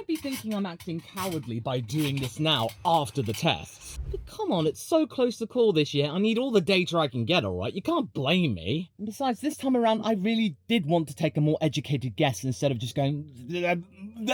might be thinking I'm acting cowardly by doing this now after the tests. But come on, it's so close to call this year. I need all the data I can get, alright? You can't blame me. And besides, this time around, I really did want to take a more educated guess instead of just going,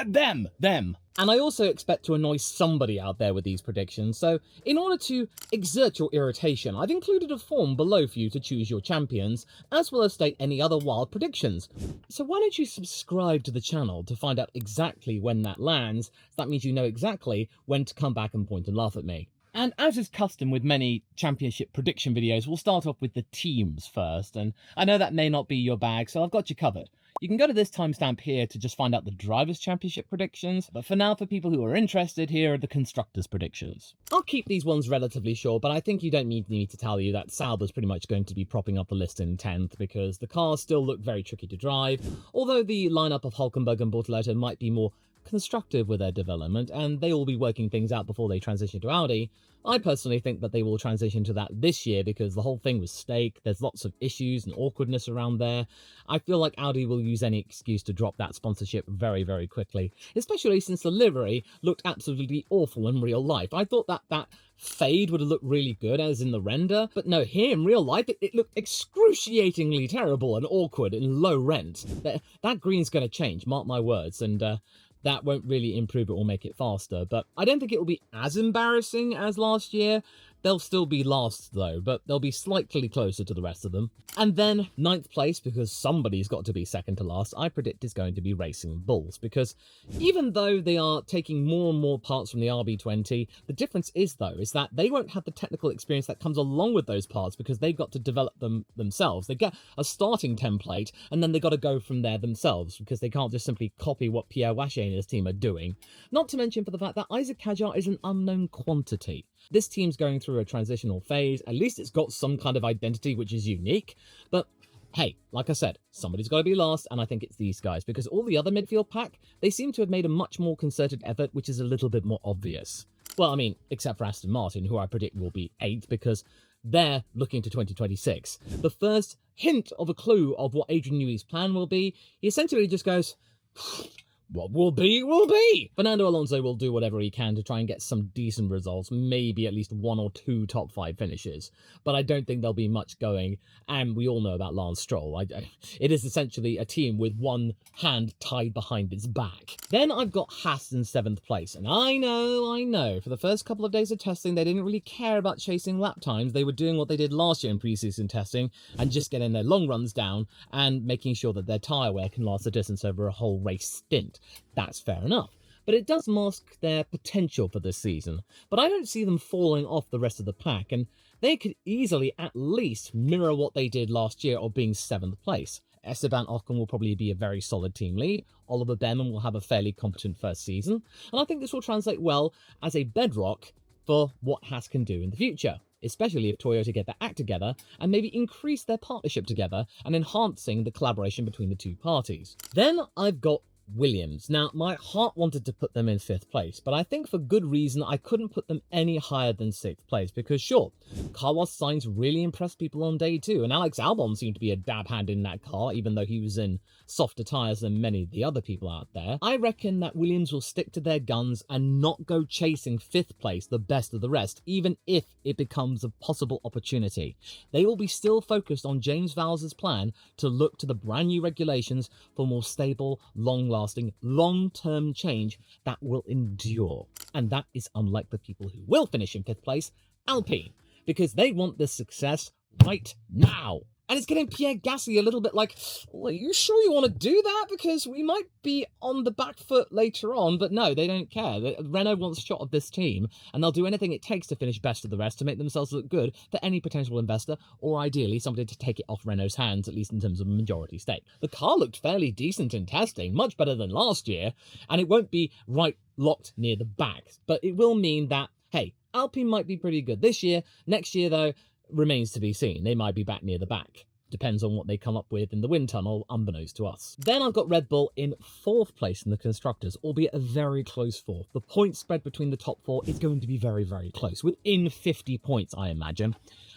them. And I also expect to annoy somebody out there with these predictions, so in order to exert your irritation, I've included a form below for you to choose your champions, as well as state any other wild predictions. So why don't you subscribe to the channel to find out exactly when that lands, so that means you know exactly when to come back and point and laugh at me. And as is custom with many championship prediction videos, we'll start off with the teams first, and I know that may not be your bag, so I've got you covered. You can go to this timestamp here to just find out the Drivers' Championship predictions, but for now, for people who are interested, here are the Constructors' predictions. I'll keep these ones relatively short, but I think you don't need me to tell you that Sauber's pretty much going to be propping up the list in 10th, because the cars still look very tricky to drive, although the lineup of Hülkenberg and Bortoleto might be more constructive with their development, and they will be working things out before they transition to Audi. I personally think that they will transition to that this year because the whole thing was stake, there's lots of issues and awkwardness around there. I feel like Audi will use any excuse to drop that sponsorship very, very quickly, especially since the livery looked absolutely awful in real life. I thought that fade would have looked really good as in the render, but no, here in real life it looked excruciatingly terrible and awkward and low rent. That green's going to change, mark my words, and that won't really improve it or make it faster, but I don't think it will be as embarrassing as last year. They'll still be last though, but they'll be slightly closer to the rest of them. And then 9th place, because somebody's got to be second to last, I predict is going to be Racing Bulls, because even though they are taking more and more parts from the RB20, the difference is that they won't have the technical experience that comes along with those parts because they've got to develop them themselves. They get a starting template and then they've got to go from there themselves because they can't just simply copy what Pierre Waché and his team are doing. Not to mention for the fact that Isaac Hadjar is an unknown quantity. This team's going through a transitional phase. At least it's got some kind of identity which is unique. But hey, like I said, somebody's got to be last, and I think it's these guys, because all the other midfield pack, they seem to have made a much more concerted effort, which is a little bit more obvious. Well, I mean, except for Aston Martin, who I predict will be 8th, because they're looking to 2026. The first hint of a clue of what Adrian Newey's plan will be, he essentially just goes, what will be, will be. Fernando Alonso will do whatever he can to try and get some decent results, maybe at least 1 or 2 top 5 finishes. But I don't think there'll be much going, and we all know about Lance Stroll. It is essentially a team with one hand tied behind its back. Then I've got Haas in 7th place, and I know, for the first couple of days of testing, they didn't really care about chasing lap times. They were doing what they did last year in pre-season testing, and just getting their long runs down, and making sure that their tyre wear can last the distance over a whole race stint. That's fair enough, but it does mask their potential for this season. But I don't see them falling off the rest of the pack, and they could easily at least mirror what they did last year of being 7th place. Esteban Ocon will probably be a very solid team lead, Oliver Behrman will have a fairly competent first season, and I think this will translate well as a bedrock for what Haas can do in the future, especially if Toyota get their act together and maybe increase their partnership together and enhancing the collaboration between the two parties. Then I've got Williams. Now, my heart wanted to put them in 5th place, but I think for good reason I couldn't put them any higher than 6th place, because sure, Carlos Sainz really impressed people on day 2, and Alex Albon seemed to be a dab hand in that car, even though he was in softer tyres than many of the other people out there. I reckon that Williams will stick to their guns and not go chasing 5th place, the best of the rest, even if it becomes a possible opportunity. They will be still focused on James Vowles' plan to look to the brand new regulations for more stable, long-lasting, long-term change that will endure. And that is unlike the people who will finish in 5th place, Alpine, because they want this success right now. And it's getting Pierre Gasly a little bit like, well, are you sure you want to do that? Because we might be on the back foot later on. But no, they don't care. Renault wants a shot of this team, and they'll do anything it takes to finish best of the rest to make themselves look good for any potential investor, or ideally somebody to take it off Renault's hands, at least in terms of a majority stake. The car looked fairly decent in testing, much better than last year, and it won't be right locked near the back. But it will mean that, hey, Alpine might be pretty good this year. Next year, though, remains to be seen. They might be back near the back. Depends on what they come up with in the wind tunnel, unbeknownst to us. Then I've got Red Bull in 4th place in the Constructors, albeit a very close 4th. The point spread between the top 4 is going to be very, very close, within 50 points, I imagine.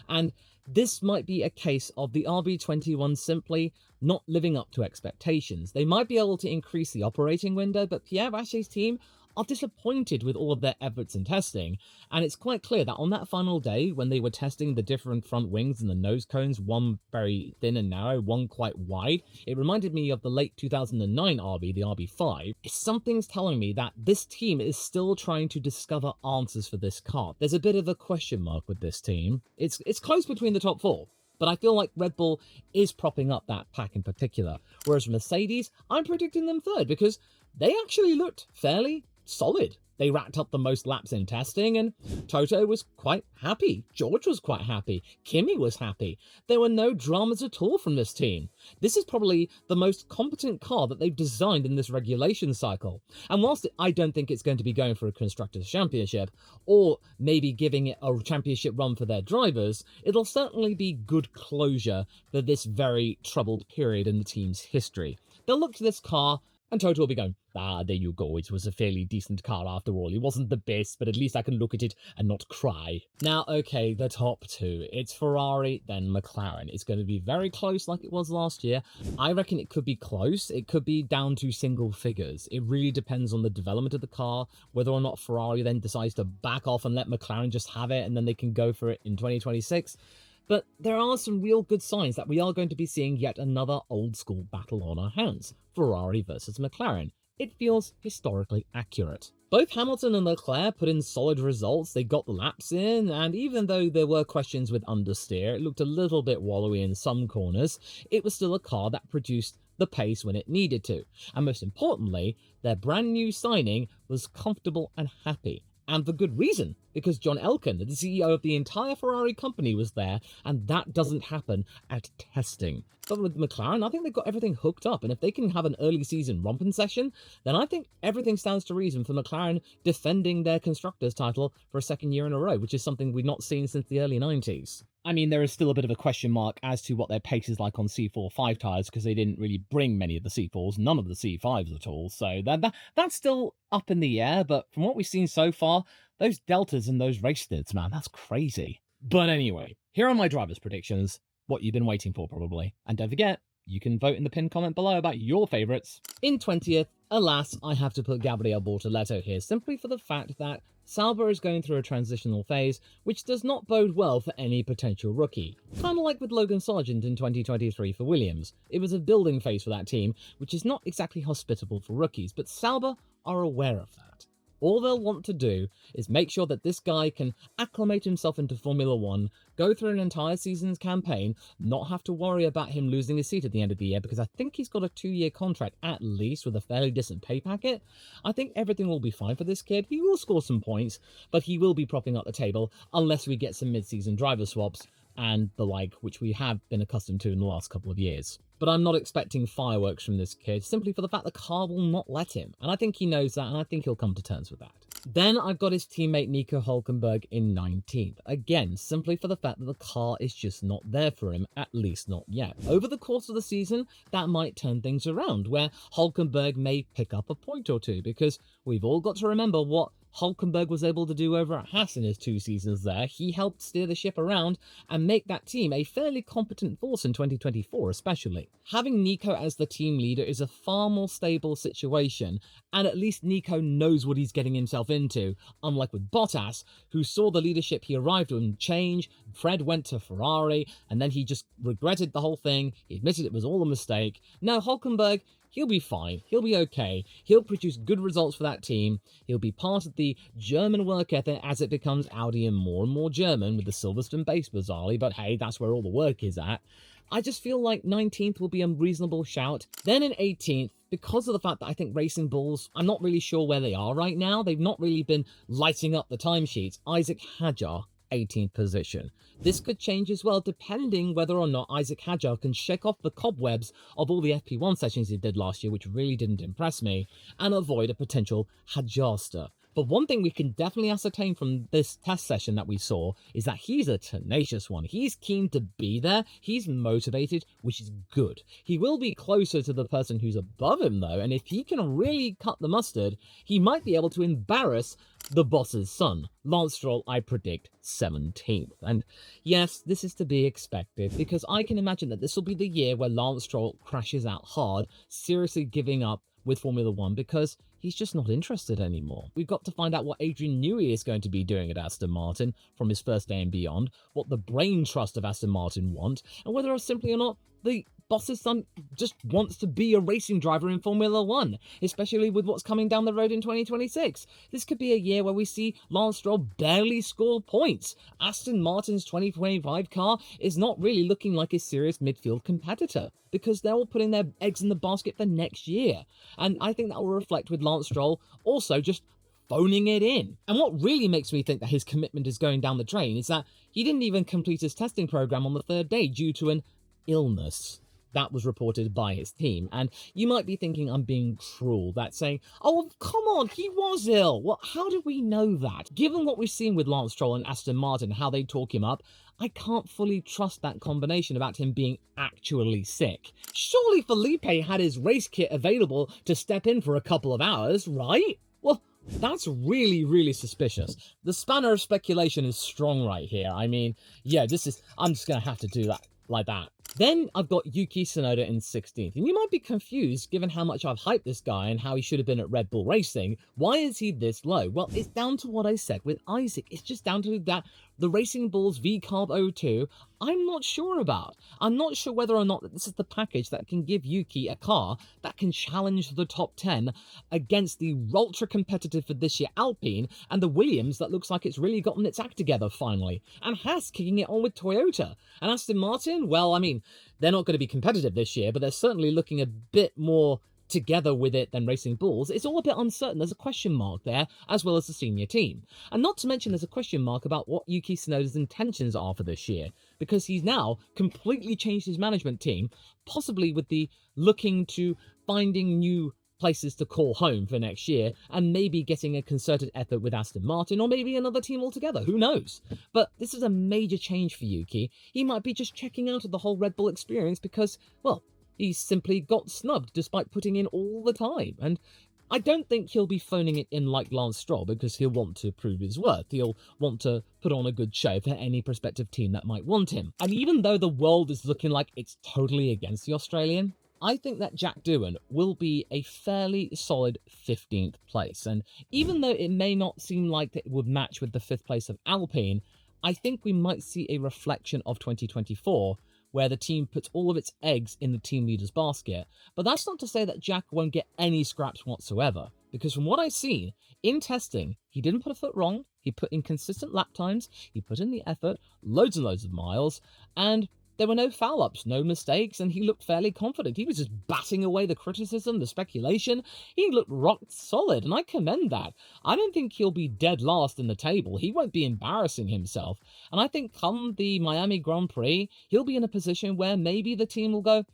And this might be a case of the RB21 simply not living up to expectations. They might be able to increase the operating window, but Pierre Vacher's team are disappointed with all of their efforts in testing, and it's quite clear that on that final day, when they were testing the different front wings and the nose cones, one very thin and narrow, one quite wide, it reminded me of the late 2009 RB, the RB5. Something's telling me that this team is still trying to discover answers for this car. There's a bit of a question mark with this team. It's close between the top 4. But I feel like Red Bull is propping up that pack in particular. Whereas Mercedes, I'm predicting them 3rd because they actually looked fairly solid. They racked up the most laps in testing, and Toto was quite happy. George was quite happy. Kimi was happy. There were no dramas at all from this team. This is probably the most competent car that they've designed in this regulation cycle. And whilst I don't think it's going to be going for a Constructors' Championship, or maybe giving it a championship run for their drivers, it'll certainly be good closure for this very troubled period in the team's history. They'll look to this car, and Toto will be going, there you go, it was a fairly decent car after all. It wasn't the best, but at least I can look at it and not cry. Now, okay, the top 2. It's Ferrari, then McLaren. It's going to be very close like it was last year. I reckon it could be close. It could be down to single figures. It really depends on the development of the car, whether or not Ferrari then decides to back off and let McLaren just have it, and then they can go for it in 2026. But there are some real good signs that we are going to be seeing yet another old-school battle on our hands. Ferrari versus McLaren. It feels historically accurate. Both Hamilton and Leclerc put in solid results, they got the laps in, and even though there were questions with understeer, it looked a little bit wallowy in some corners, it was still a car that produced the pace when it needed to. And most importantly, their brand new signing was comfortable and happy. And for good reason, because John Elkann, the CEO of the entire Ferrari company, was there, and that doesn't happen at testing. But with McLaren, I think they've got everything hooked up, and if they can have an early season romping session, then I think everything stands to reason for McLaren defending their Constructors' title for a 2nd year in a row, which is something we've not seen since the early 90s. I mean, there is still a bit of a question mark as to what their pace is like on C4-5 tyres, because they didn't really bring many of the C4s, none of the C5s at all, so that's still up in the air, but from what we've seen so far, those deltas and those race splits, man, that's crazy. But anyway, here are my drivers' predictions, what you've been waiting for probably, and don't forget, you can vote in the pinned comment below about your favourites. In 20th, alas, I have to put Gabriel Bortoleto here, simply for the fact that Sauber is going through a transitional phase, which does not bode well for any potential rookie. Kind of like with Logan Sargent in 2023 for Williams. It was a building phase for that team, which is not exactly hospitable for rookies, but Sauber are aware of that. All they'll want to do is make sure that this guy can acclimate himself into Formula 1, go through an entire season's campaign, not have to worry about him losing his seat at the end of the year, because I think he's got a 2-year contract at least with a fairly decent pay packet. I think everything will be fine for this kid. He will score some points, but he will be propping up the table unless we get some mid-season driver swaps and the like, which we have been accustomed to in the last couple of years. But I'm not expecting fireworks from this kid, simply for the fact the car will not let him. And I think he knows that, and I think he'll come to terms with that. Then I've got his teammate Nico Hülkenberg in 19th. Again, simply for the fact that the car is just not there for him, at least not yet. Over the course of the season, that might turn things around, where Hülkenberg may pick up a point or two, because we've all got to remember what Hülkenberg was able to do over at Haas in his 2 seasons there. He helped steer the ship around and make that team a fairly competent force in 2024 especially. Having Nico as the team leader is a far more stable situation, and at least Nico knows what he's getting himself into, unlike with Bottas, who saw the leadership he arrived in change. Fred went to Ferrari, and then he just regretted the whole thing. He admitted it was all a mistake. Now Hülkenberg, he'll be fine. He'll be okay. He'll produce good results for that team. He'll be part of the German work ethic as it becomes Audi and more German with the Silverstone base bizarrely, but hey, that's where all the work is at. I just feel like 19th will be a reasonable shout. Then in 18th, because of the fact that I think Racing Bulls, I'm not really sure where they are right now. They've not really been lighting up the timesheets. Isaac Hadjar, 18th position. This could change as well, depending whether or not Isaac Hadjar can shake off the cobwebs of all the FP1 sessions he did last year, which really didn't impress me, and avoid a potential Hadjarster. But one thing we can definitely ascertain from this test session that we saw is that he's a tenacious one. He's keen to be there. He's motivated, which is good. He will be closer to the person who's above him, though, and if he can really cut the mustard, he might be able to embarrass the boss's son. Lance Stroll, I predict 17th. And yes, this is to be expected, because I can imagine that this will be the year where Lance Stroll crashes out hard, seriously giving up with Formula One, because he's just not interested anymore. We've got to find out what Adrian Newey is going to be doing at Aston Martin from his first day and beyond, what the brain trust of Aston Martin want, and whether simply or not the boss's son just wants to be a racing driver in Formula One, especially with what's coming down the road in 2026. This could be a year where we see Lance Stroll barely score points. Aston Martin's 2025 car is not really looking like a serious midfield competitor, because they're all putting their eggs in the basket for next year. And I think that will reflect with Lance Stroll also just phoning it in. And what really makes me think that his commitment is going down the drain is that he didn't even complete his testing program on the third day due to an illness. That was reported by his team. And you might be thinking I'm being cruel, that's saying, oh, come on, he was ill. Well, how do we know that? Given what we've seen with Lance Stroll and Aston Martin, how they talk him up, I can't fully trust that combination about him being actually sick. Surely Felipe had his race kit available to step in for a couple of hours, right? Well, that's really, really suspicious. The spanner of speculation is strong right here. I mean, yeah, I'm just going to have to do that like that. Then I've got Yuki Tsunoda in 16th, and you might be confused given how much I've hyped this guy and how he should have been at Red Bull Racing. Why is he this low? Well, it's down to what I said with Isaac. It's just down to that the Racing Bulls V-Carb O2, I'm not sure about. I'm not sure whether or not this is the package that can give Yuki a car that can challenge the top 10 against the ultra-competitive for this year Alpine and the Williams that looks like it's really gotten its act together finally, and Haas kicking it on with Toyota. And Aston Martin, well, I mean, they're not going to be competitive this year, but they're certainly looking a bit more together with it than Racing Bulls. It's all a bit uncertain. There's a question mark there, as well as the senior team. And not to mention there's a question mark about what Yuki Tsunoda's intentions are for this year, because he's now completely changed his management team, possibly with the looking to finding new places to call home for next year, and maybe getting a concerted effort with Aston Martin, or maybe another team altogether, who knows? But this is a major change for Yuki. He might be just checking out of the whole Red Bull experience because, well, he simply got snubbed despite putting in all the time. And I don't think he'll be phoning it in like Lance Stroll, because he'll want to prove his worth. He'll want to put on a good show for any prospective team that might want him. And even though the world is looking like it's totally against the Australian, I think that Jack Doohan will be a fairly solid 15th place. And even though it may not seem like it would match with the 5th place of Alpine, I think we might see a reflection of 2024, where the team puts all of its eggs in the team leader's basket. But that's not to say that Jack won't get any scraps whatsoever, because from what I've seen in testing, he didn't put a foot wrong, he put in consistent lap times, he put in the effort, loads and loads of miles, and there were no foul-ups, no mistakes, and he looked fairly confident. He was just batting away the criticism, the speculation. He looked rock solid, and I commend that. I don't think he'll be dead last in the table. He won't be embarrassing himself. And I think come the Miami Grand Prix, he'll be in a position where maybe the team will go,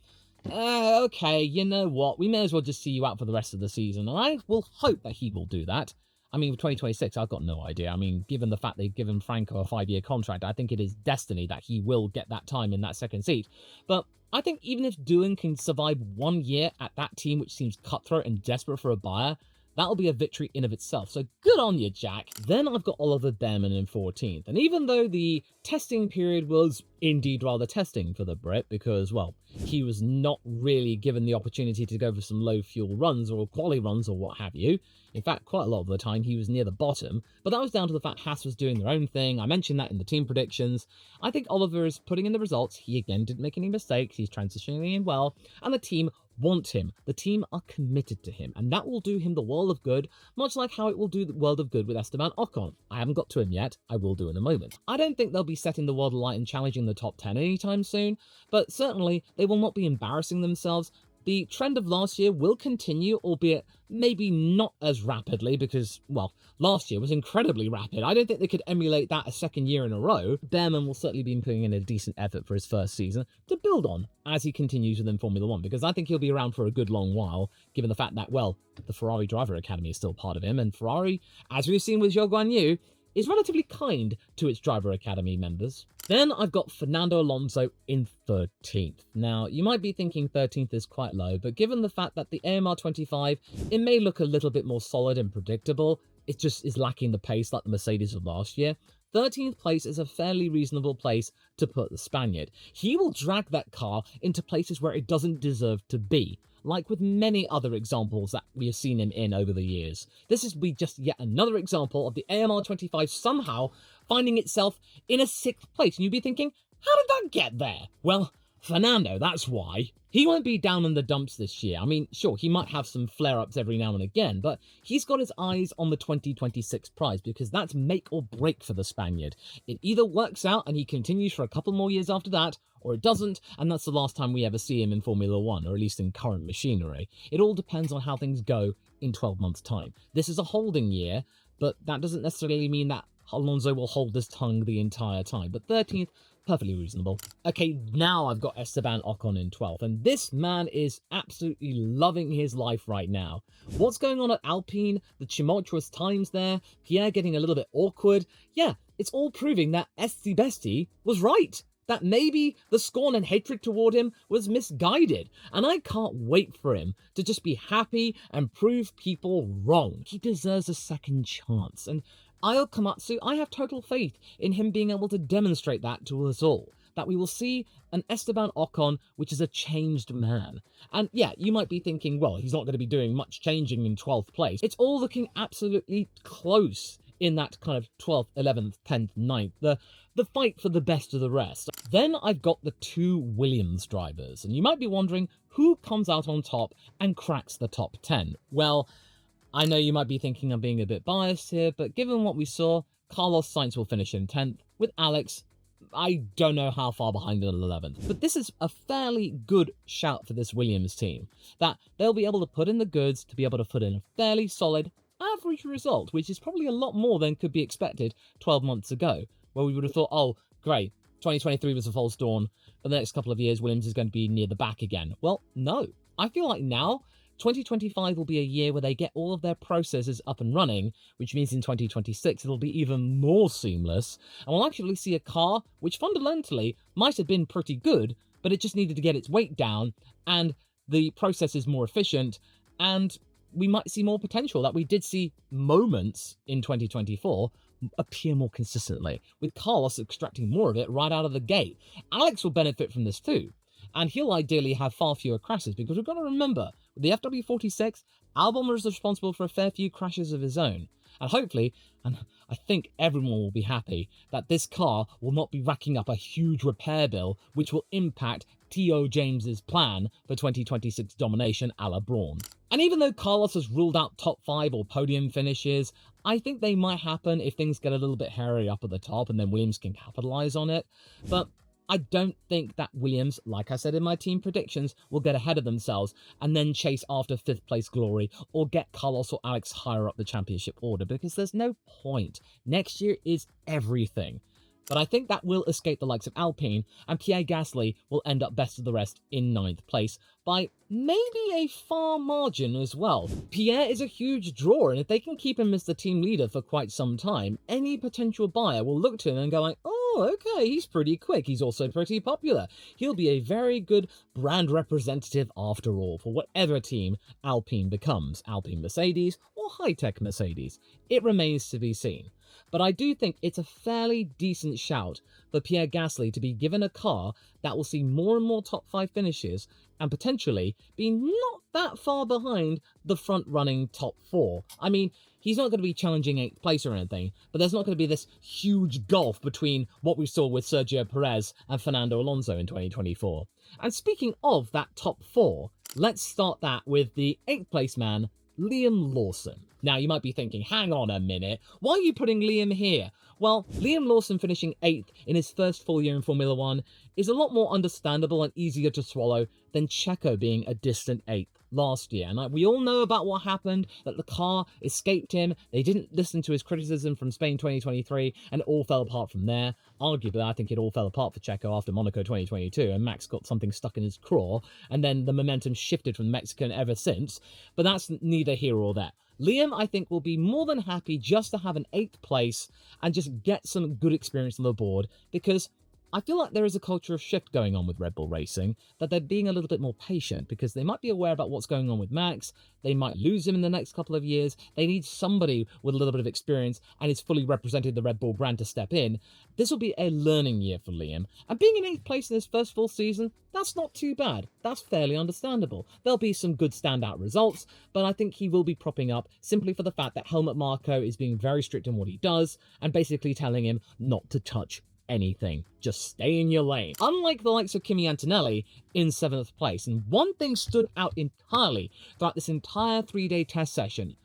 okay, you know what, we may as well just see you out for the rest of the season. And I will hope that he will do that. I mean, with 2026, I've got no idea. I mean, given the fact they've given Franco a 5-year contract, I think it is destiny that he will get that time in that second seat. But I think even if Doohan can survive 1 year at that team, which seems cutthroat and desperate for a buyer, that'll be a victory in of itself. So good on you, Jack. Then I've got Oliver Behrman in 14th. And even though the testing period was indeed rather testing for the Brit, because, well, he was not really given the opportunity to go for some low fuel runs or quali runs or what have you. In fact, quite a lot of the time he was near the bottom, but that was down to the fact Haas was doing their own thing. I mentioned that in the team predictions. I think Oliver is putting in the results. He again didn't make any mistakes. He's transitioning in well, and the team want him. The team are committed to him, and that will do him the world of good, much like how it will do the world of good with Esteban Ocon. I haven't got to him yet. I will do in a moment. I don't think they'll be setting the world alight and challenging the top 10 anytime soon, but certainly they will not be embarrassing themselves. The trend of last year will continue, albeit maybe not as rapidly because, well, last year was incredibly rapid. I don't think they could emulate that a second year in a row. Behrman will certainly be putting in a decent effort for his first season to build on as he continues within Formula One, because I think he'll be around for a good long while, given the fact that, well, the Ferrari Driver Academy is still part of him, and Ferrari, as we've seen with Zhou Guan Yu, is relatively kind to its Driver Academy members. Then I've got Fernando Alonso in 13th. Now, you might be thinking 13th is quite low, but given the fact that the AMR 25, it may look a little bit more solid and predictable, it just is lacking the pace like the Mercedes of last year. 13th place is a fairly reasonable place to put the Spaniard. He will drag that car into places where it doesn't deserve to be, like with many other examples that we have seen him in over the years. This is just yet another example of the AMR 25 somehow finding itself in a 6th place. And you'd be thinking, how did that get there? Well, Fernando, that's why. He won't be down in the dumps this year. I mean, sure, he might have some flare-ups every now and again, but he's got his eyes on the 2026 prize because that's make or break for the Spaniard. It either works out and he continues for a couple more years after that, or it doesn't, and that's the last time we ever see him in Formula One, or at least in current machinery. It all depends on how things go in 12 months' time. This is a holding year, but that doesn't necessarily mean that Alonso will hold his tongue the entire time. But 13th, perfectly reasonable. Okay, now I've got Esteban Ocon in 12th, and this man is absolutely loving his life right now. What's going on at Alpine, the tumultuous times there, Pierre getting a little bit awkward, yeah, it's all proving that Esti Besti was right. That maybe the scorn and hatred toward him was misguided, and I can't wait for him to just be happy and prove people wrong. He deserves a second chance, and Ayo Komatsu, I have total faith in him being able to demonstrate that to us all, that we will see an Esteban Ocon which is a changed man. And yeah, you might be thinking, well, he's not going to be doing much changing in 12th place. It's all looking absolutely close in that kind of 12th, 11th, 10th, 9th, the fight for the best of the rest. Then I've got the two Williams drivers, and you might be wondering who comes out on top and cracks the top 10. Well, I know you might be thinking I'm being a bit biased here, but given what we saw, Carlos Sainz will finish in 10th, with Alex, I don't know how far behind in 11th. But this is a fairly good shout for this Williams team, that they'll be able to put in the goods to be able to put in a fairly solid, average result, which is probably a lot more than could be expected 12 months ago, where we would have thought, oh, great, 2023 was a false dawn, for the next couple of years, Williams is going to be near the back again. Well, no. I feel like now, 2025 will be a year where they get all of their processes up and running, which means in 2026 it'll be even more seamless, and we'll actually see a car which fundamentally might have been pretty good, but it just needed to get its weight down, and the process is more efficient, and we might see more potential that we did see moments in 2024 appear more consistently, with Carlos extracting more of it right out of the gate. Alex will benefit from this too, and he'll ideally have far fewer crashes, because we've got to remember, with the FW46, Albon was responsible for a fair few crashes of his own. And hopefully, and I think everyone will be happy, that this car will not be racking up a huge repair bill, which will impact T.O. James's plan for 2026 domination a la Brawn. And even though Carlos has ruled out top 5 or podium finishes, I think they might happen if things get a little bit hairy up at the top and then Williams can capitalise on it. But I don't think that Williams, like I said in my team predictions, will get ahead of themselves and then chase after 5th place glory or get Carlos or Alex higher up the championship order, because there's no point. Next year is everything. But I think that will escape the likes of Alpine, and Pierre Gasly will end up best of the rest in 9th place by maybe a far margin as well. Pierre is a huge draw, and if they can keep him as the team leader for quite some time, any potential buyer will look to him and go like, oh, okay, he's pretty quick, he's also pretty popular. He'll be a very good brand representative after all for whatever team Alpine becomes, Alpine Mercedes or high-tech Mercedes. It remains to be seen. But I do think it's a fairly decent shout for Pierre Gasly to be given a car that will see more and more top 5 finishes and potentially be not that far behind the front-running top 4. I mean, he's not going to be challenging 8th place or anything, but there's not going to be this huge gulf between what we saw with Sergio Perez and Fernando Alonso in 2024. And speaking of that top 4, let's start that with the 8th place man, Liam Lawson. Now, you might be thinking, hang on a minute, why are you putting Liam here? Well, Liam Lawson finishing 8th in his first full year in Formula 1 is a lot more understandable and easier to swallow than Checo being a distant 8th last year. And we all know about what happened, that the car escaped him, they didn't listen to his criticism from Spain 2023, and it all fell apart from there. Arguably, I think it all fell apart for Checo after Monaco 2022, and Max got something stuck in his craw, and then the momentum shifted from the Mexican ever since, but that's neither here or there. Liam, I think, will be more than happy just to have an 8th place and just get some good experience on the board, because I feel like there is a culture of shift going on with Red Bull Racing, that they're being a little bit more patient, because they might be aware about what's going on with Max, they might lose him in the next couple of years, they need somebody with a little bit of experience and is fully represented the Red Bull brand to step in. This will be a learning year for Liam, and being in 8th place in his first full season, that's not too bad. That's fairly understandable. There'll be some good standout results, but I think he will be propping up simply for the fact that Helmut Marko is being very strict in what he does and basically telling him not to touch anything. Just stay in your lane. Unlike the likes of Kimi Antonelli in 7th place, and one thing stood out entirely throughout this entire 3-day test session.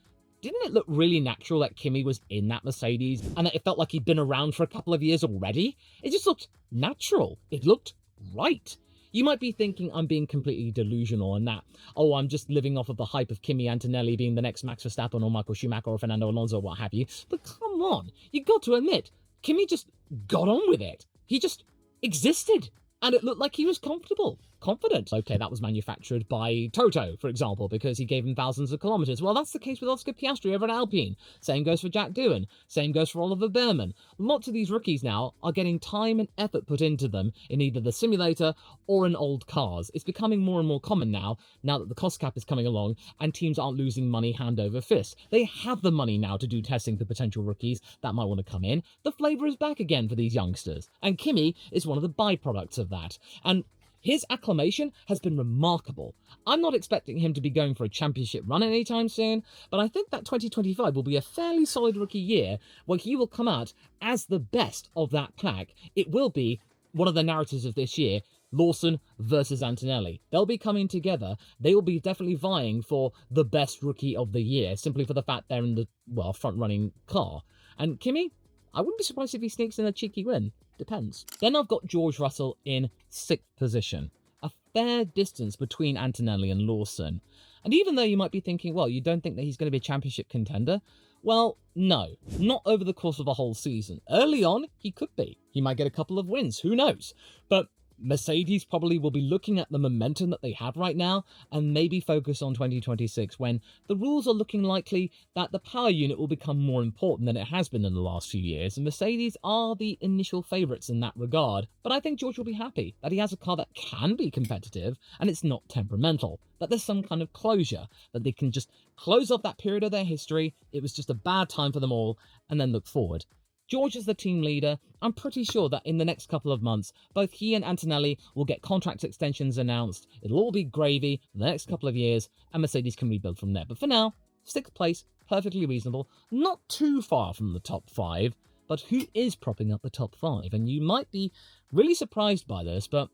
Didn't it look really natural that Kimi was in that Mercedes and that it felt like he'd been around for a couple of years already? It just looked natural. It looked right. You might be thinking I'm being completely delusional and that, oh, I'm just living off of the hype of Kimi Antonelli being the next Max Verstappen or Michael Schumacher or Fernando Alonso or what have you. But come on, you got to admit, Kimi just got on with it. He just existed. And it looked like he was confident. Okay, that was manufactured by Toto, for example, because he gave him thousands of kilometers. Well, that's the case with Oscar Piastri over at Alpine. Same goes for Jack Doohan. Same goes for Oliver Behrman. Lots of these rookies now are getting time and effort put into them in either the simulator or in old cars. It's becoming more and more common now that the cost cap is coming along and teams aren't losing money hand over fist. They have the money now to do testing for potential rookies that might want to come in. The flavour is back again for these youngsters. And Kimi is one of the byproducts of that. And his acclamation has been remarkable. I'm not expecting him to be going for a championship run anytime soon, but I think that 2025 will be a fairly solid rookie year where he will come out as the best of that pack. It will be one of the narratives of this year, Lawson versus Antonelli. They'll be coming together. They will be definitely vying for the best rookie of the year, simply for the fact they're in the, well, front-running car. And Kimi, I wouldn't be surprised if he sneaks in a cheeky win. Depends. Then I've got George Russell in 6th position. A fair distance between Antonelli and Lawson. And even though you might be thinking, well, you don't think that he's going to be a championship contender? Well, no. Not over the course of a whole season. Early on, he could be. He might get a couple of wins. Who knows? But Mercedes probably will be looking at the momentum that they have right now and maybe focus on 2026 when the rules are looking likely that the power unit will become more important than it has been in the last few years, and Mercedes are the initial favourites in that regard. But I think George will be happy that he has a car that can be competitive and it's not temperamental, that there's some kind of closure, that they can just close off that period of their history. It was just a bad time for them all and then look forward. George is the team leader. I'm pretty sure that in the next couple of months, both he and Antonelli will get contract extensions announced. It'll all be gravy for the next couple of years, and Mercedes can rebuild from there. But for now, 6th place, perfectly reasonable. Not too far from the top 5, but who is propping up the top 5? And you might be really surprised by this, but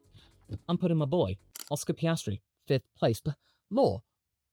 I'm putting my boy, Oscar Piastri, 5th place. But, Law,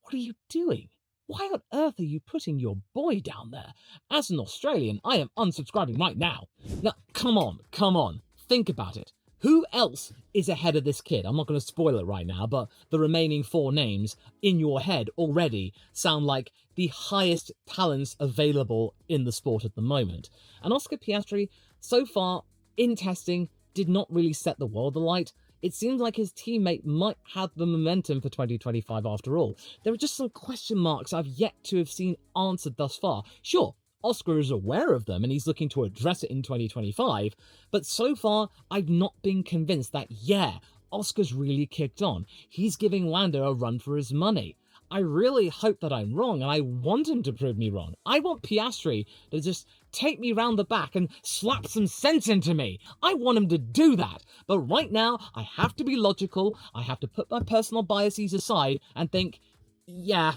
what are you doing? Why on earth are you putting your boy down there? As an Australian, I am unsubscribing right now. Now, come on, think about it. Who else is ahead of this kid? I'm not going to spoil it right now, but the remaining 4 names in your head already sound like the highest talents available in the sport at the moment. And Oscar Piastri, so far, in testing, did not really set the world alight. It seems like his teammate might have the momentum for 2025 after all. There are just some question marks I've yet to have seen answered thus far. Sure, Oscar is aware of them and he's looking to address it in 2025, but so far I've not been convinced that, yeah, Oscar's really kicked on. He's giving Lando a run for his money. I really hope that I'm wrong, and I want him to prove me wrong. I want Piastri to just take me round the back and slap some sense into me. I want him to do that. But right now, I have to be logical. I have to put my personal biases aside and think, yeah,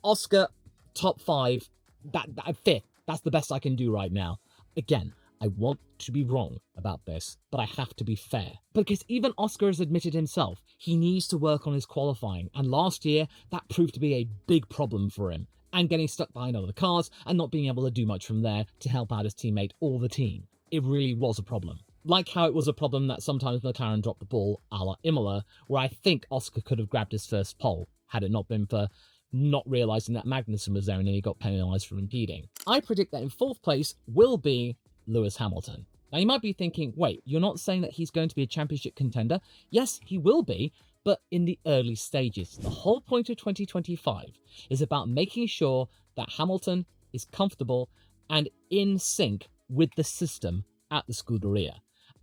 Oscar, top 5, that 5th. That's the best I can do right now. Again, I want to be wrong about this, but I have to be fair. Because even Oscar has admitted himself, he needs to work on his qualifying, and last year, that proved to be a big problem for him. and getting stuck behind other cars and not being able to do much from there to help out his teammate or the team. It really was a problem. Like how it was a problem that sometimes McLaren dropped the ball a la Imola, where I think Oscar could have grabbed his first pole had it not been for not realising that Magnussen was there and then he got penalised for impeding. I predict that in 4th place will be Lewis Hamilton. Now you might be thinking, wait, you're not saying that he's going to be a championship contender? Yes, he will be, but in the early stages. The whole point of 2025 is about making sure that Hamilton is comfortable and in sync with the system at the Scuderia.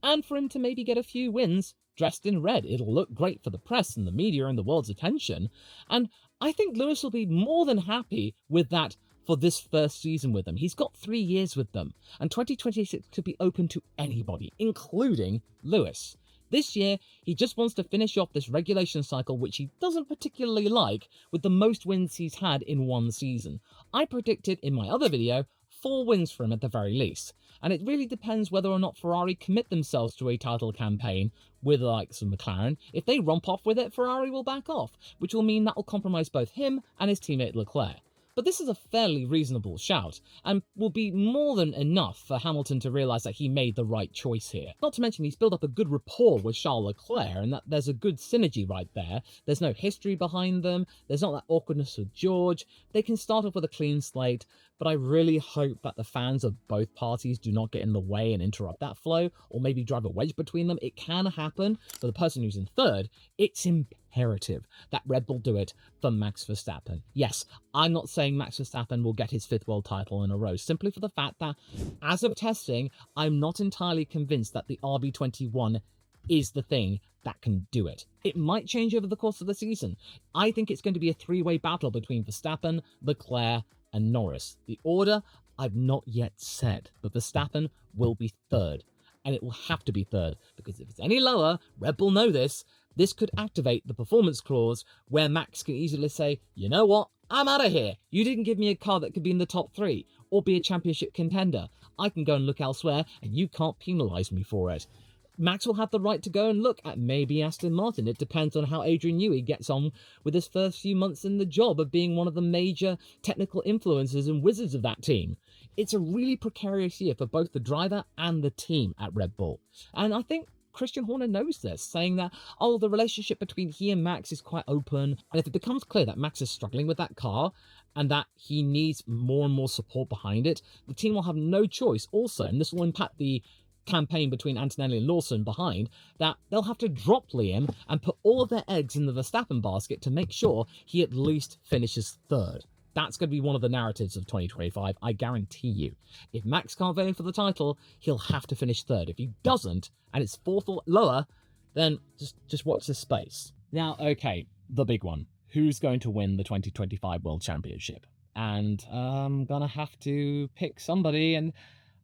And for him to maybe get a few wins dressed in red. It'll look great for the press and the media and the world's attention. And I think Lewis will be more than happy with that for this first season with them. He's got 3 years with them, and 2026 could be open to anybody, including Lewis. This year, he just wants to finish off this regulation cycle, which he doesn't particularly like, with the most wins he's had in one season. I predicted in my other video 4 wins for him at the very least, and it really depends whether or not Ferrari commit themselves to a title campaign with the likes of McLaren. If they romp off with it, Ferrari will back off, which will mean that will compromise both him and his teammate Leclerc. But this is a fairly reasonable shout, and will be more than enough for Hamilton to realise that he made the right choice here. Not to mention he's built up a good rapport with Charles Leclerc, and that there's a good synergy right there. There's no history behind them, there's not that awkwardness with George. They can start off with a clean slate, but I really hope that the fans of both parties do not get in the way and interrupt that flow, or maybe drive a wedge between them. It can happen. For the person who's in third, it's imperative that Red Bull do it for Max Verstappen. Yes, I'm not saying Max Verstappen will get his 5th world title in a row, simply for the fact that, as of testing, I'm not entirely convinced that the RB21 is the thing that can do it. It might change over the course of the season. I think it's going to be a 3-way battle between Verstappen, Leclerc, and Norris. The order I've not yet said, but Verstappen will be third. And it will have to be third, because if it's any lower, Red Bull know this could activate the performance clause where Max can easily say, you know what, I'm out of here. You didn't give me a car that could be in the top 3 or be a championship contender. I can go and look elsewhere and you can't penalise me for it. Max will have the right to go and look at maybe Aston Martin. It depends on how Adrian Newey gets on with his first few months in the job of being one of the major technical influencers and wizards of that team. It's a really precarious year for both the driver and the team at Red Bull. And I think Christian Horner knows this, saying that, oh, the relationship between he and Max is quite open. And if it becomes clear that Max is struggling with that car and that he needs more and more support behind it, the team will have no choice also, and this will impact the campaign between Antonelli and Lawson behind, that they'll have to drop Liam and put all of their eggs in the Verstappen basket to make sure he at least finishes third. That's going to be one of the narratives of 2025, I guarantee you. If Max can't vote for the title, he'll have to finish third. If he doesn't, and it's 4th or lower, then just watch this space. Now, okay, the big one. Who's going to win the 2025 World Championship? And I'm going to have to pick somebody, and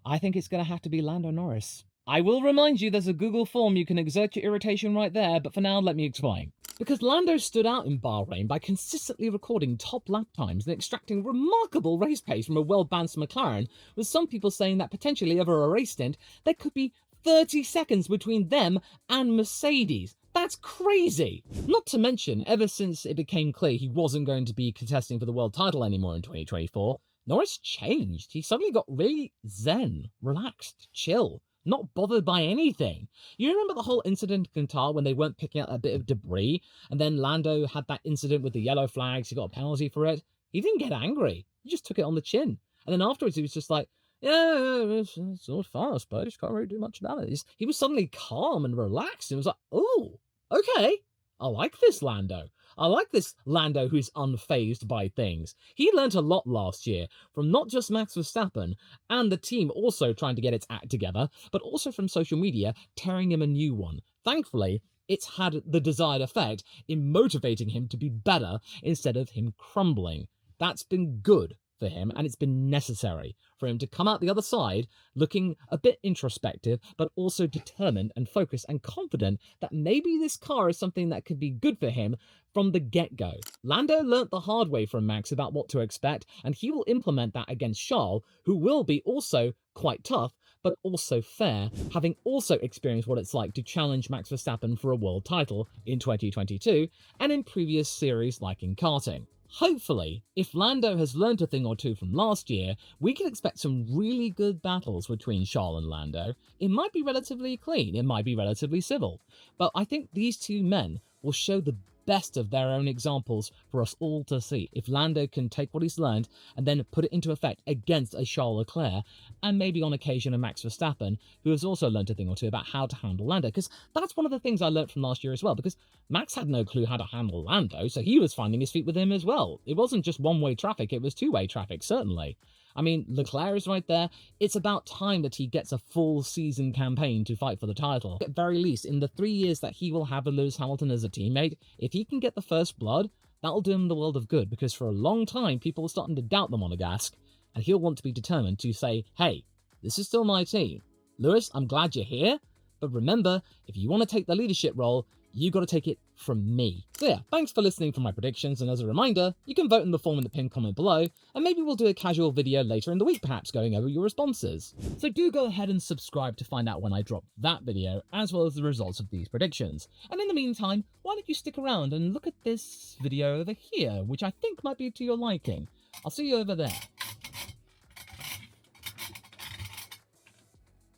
I think it's going to have to be Lando Norris. I will remind you there's a Google form, you can exert your irritation right there, but for now, let me explain. Because Lando stood out in Bahrain by consistently recording top lap times and extracting remarkable race pace from a well-balanced McLaren, with some people saying that potentially over a race stint, there could be 30 seconds between them and Mercedes. That's crazy! Not to mention, ever since it became clear he wasn't going to be contesting for the world title anymore in 2024, Norris changed. He suddenly got really zen, relaxed, chill, not bothered by anything. You remember the whole incident in Qatar when they weren't picking up a bit of debris, and then Lando had that incident with the yellow flags, he got a penalty for it? He didn't get angry. He just took it on the chin. And then afterwards he was just like, yeah, it's all fast, but I just can't really do much about it. He was suddenly calm and relaxed, and it was like, oh, okay, I like this Lando. I like this Lando who's unfazed by things. He learnt a lot last year from not just Max Verstappen and the team also trying to get its act together, but also from social media tearing him a new one. Thankfully, it's had the desired effect in motivating him to be better instead of him crumbling. That's been good for him, and it's been necessary for him to come out the other side looking a bit introspective, but also determined and focused and confident that maybe this car is something that could be good for him from the get-go. Lando learnt the hard way from Max about what to expect, and he will implement that against Charles, who will be also quite tough, but also fair, having also experienced what it's like to challenge Max Verstappen for a world title in 2022 and in previous series like in karting. Hopefully, if Lando has learned a thing or two from last year, we can expect some really good battles between Charles and Lando. It might be relatively clean, it might be relatively civil, but I think these two men will show the best of their own examples for us all to see. If Lando can take what he's learned and then put it into effect against a Charles Leclerc, and maybe on occasion a Max Verstappen, who has also learned a thing or two about how to handle Lando, because that's one of the things I learned from last year as well, because Max had no clue how to handle Lando, so he was finding his feet with him as well. It wasn't just one-way traffic, it was two-way traffic, certainly. I mean, Leclerc is right there. It's about time that he gets a full season campaign to fight for the title. At very least, in the 3 years that he will have with Lewis Hamilton as a teammate, if he can get the first blood, that'll do him the world of good, because for a long time, people were starting to doubt the Monegasque, and he'll want to be determined to say, hey, this is still my team. Lewis, I'm glad you're here, but remember, if you want to take the leadership role, you got to take it from me. So yeah, thanks for listening for my predictions, and as a reminder, you can vote in the form in the pinned comment below, and maybe we'll do a casual video later in the week perhaps going over your responses. So do go ahead and subscribe to find out when I drop that video, as well as the results of these predictions. And in the meantime, why don't you stick around and look at this video over here, which I think might be to your liking. I'll see you over there.